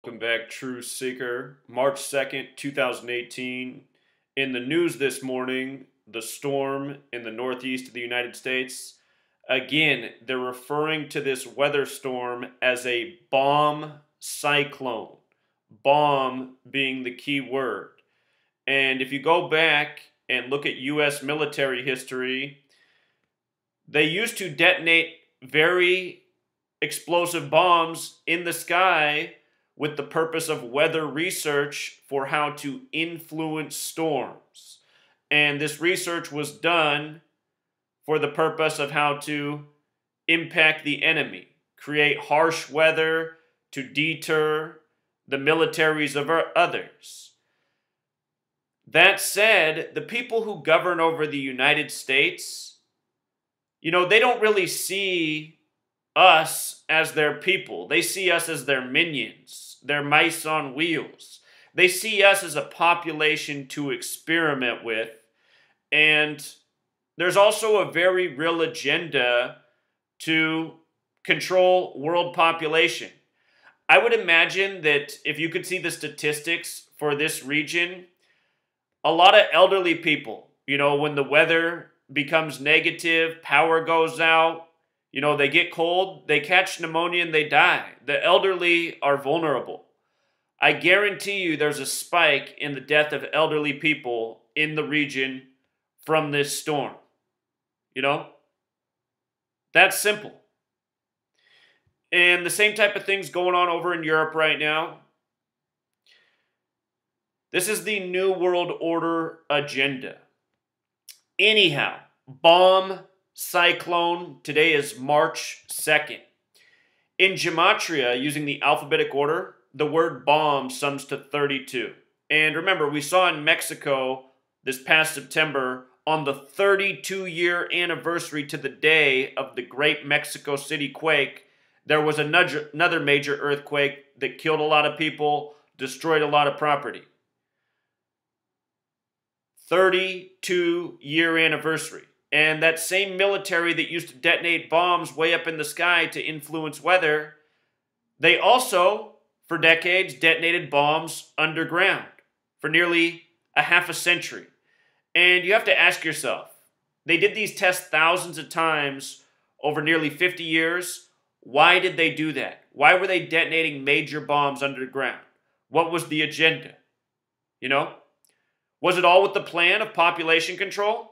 Welcome back, True Seeker. March 2nd, 2018. In the news this morning, the storm in the northeast of the United States. Again, they're referring to this weather storm as a bomb cyclone. Bomb being the key word. And if you go back and look at U.S. military history, they used to detonate very explosive bombs in the sky with the purpose of weather research for how to influence storms. And this research was done for the purpose of how to impact the enemy, create harsh weather to deter the militaries of others. That said, the people who govern over the United States, they don't really see us as their people. They see us as their minions, their mice on wheels. They see us as a population to experiment with. And there's also a very real agenda to control world population. I would imagine that if you could see the statistics for this region, a lot of elderly people, when the weather becomes negative, power goes out, they get cold, they catch pneumonia, and they die. The elderly are vulnerable. I guarantee you there's a spike in the death of elderly people in the region from this storm. That's simple. And the same type of thing's going on over in Europe right now. This is the New World Order agenda. Anyhow, bomb cyclone. Today is March 2nd. In gematria, using the alphabetic order, the word bomb sums to 32. And remember, we saw in Mexico this past September, on the 32-year anniversary to the day of the Great Mexico City quake, there was another major earthquake that killed a lot of people, destroyed a lot of property. 32-year anniversary. And that same military that used to detonate bombs way up in the sky to influence weather, they also, for decades, detonated bombs underground for nearly a half a century. And you have to ask yourself, they did these tests thousands of times over nearly 50 years. Why did they do that? Why were they detonating major bombs underground? What was the agenda? Was it all with the plan of population control?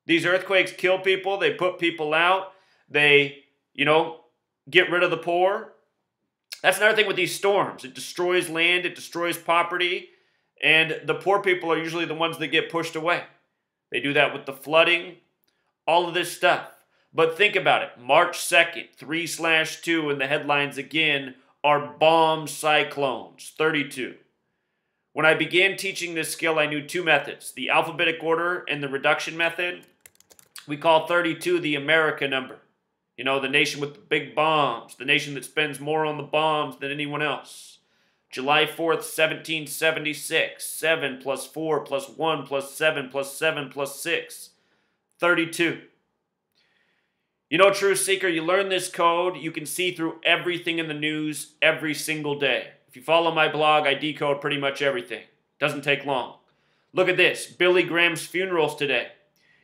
These earthquakes kill people, they put people out, they, get rid of the poor. That's another thing with these storms. It destroys land, it destroys property, and the poor people are usually the ones that get pushed away. They do that with the flooding, all of this stuff. But think about it. March 2nd, 3/2, and the headlines again are bomb cyclones, 32. When I began teaching this skill, I knew two methods, the alphabetic order and the reduction method. We call 32 the America number. The nation with the big bombs, the nation that spends more on the bombs than anyone else. July 4th, 1776, 7 plus 4 plus 1 plus 7 plus 7 plus 6, 32. True Seeker, you learn this code, you can see through everything in the news every single day. If you follow my blog, I decode pretty much everything. Doesn't take long. Look at this, Billy Graham's funeral's today.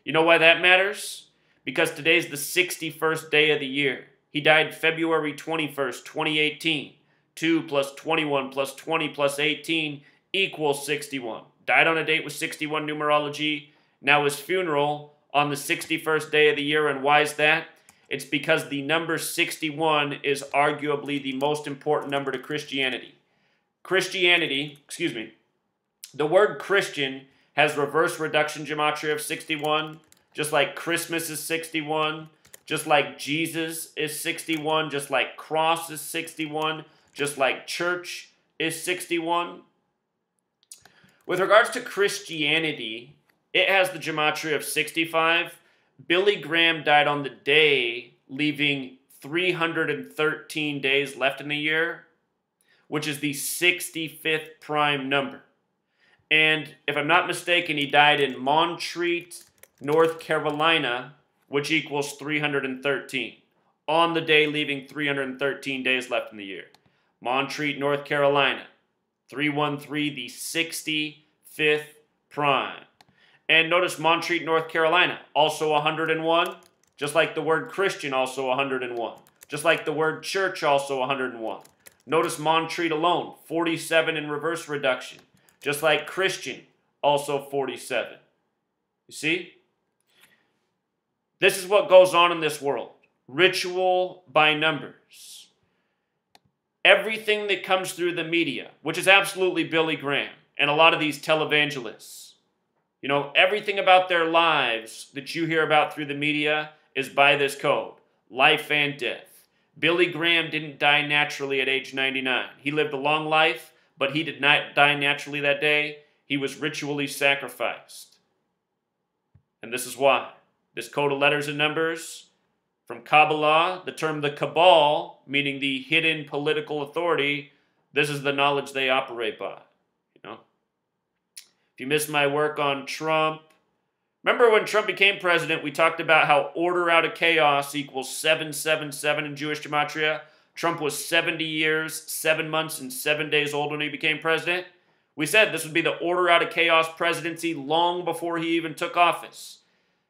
You know why that matters? Because today's the 61st day of the year. He died February 21st, 2018. 2 plus 21 plus 20 plus 18 equals 61. Died on a date with 61 numerology. Now his funeral on the 61st day of the year. And why is that? It's because the number 61 is arguably the most important number to Christianity. The word Christian has reverse reduction gematria of 61, just like Christmas is 61, just like Jesus is 61, just like cross is 61, just like church is 61. With regards to Christianity, it has the gematria of 65. Billy Graham died on the day, leaving 313 days left in the year, which is the 65th prime number. And if I'm not mistaken, he died in Montreat, North Carolina, which equals 313. On the day, leaving 313 days left in the year. Montreat, North Carolina. 313, the 65th prime. And notice Montreat, North Carolina, also 101. Just like the word Christian, also 101. Just like the word church, also 101. Notice Montreat alone, 47 in reverse reduction. Just like Christian, also 47. You see? This is what goes on in this world. Ritual by numbers. Everything that comes through the media, which is absolutely Billy Graham and a lot of these televangelists, you know, everything about their lives that you hear about through the media is by this code. Life and death. Billy Graham didn't die naturally at age 99. He lived a long life, but he did not die naturally that day. He was ritually sacrificed. And this is why. This code of letters and numbers, from Kabbalah, the term the Cabal, meaning the hidden political authority, this is the knowledge they operate by. You know? If you missed my work on Trump, remember when Trump became president, we talked about how order out of chaos equals 777 in Jewish gematria. Trump was 70 years, 7 months, and 7 days old when he became president. We said this would be the order out of chaos presidency long before he even took office.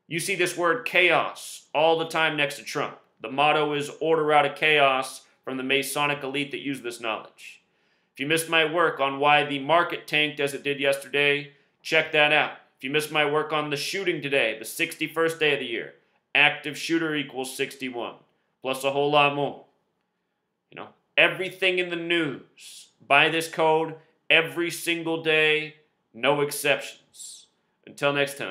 You see this word chaos all the time next to Trump. The motto is order out of chaos from the Masonic elite that use this knowledge. If you missed my work on why the market tanked as it did yesterday, check that out. If you missed my work on the shooting today, the 61st day of the year, active shooter equals 61, plus a whole lot more. You know, everything in the news, by this code, every single day, no exceptions. Until next time.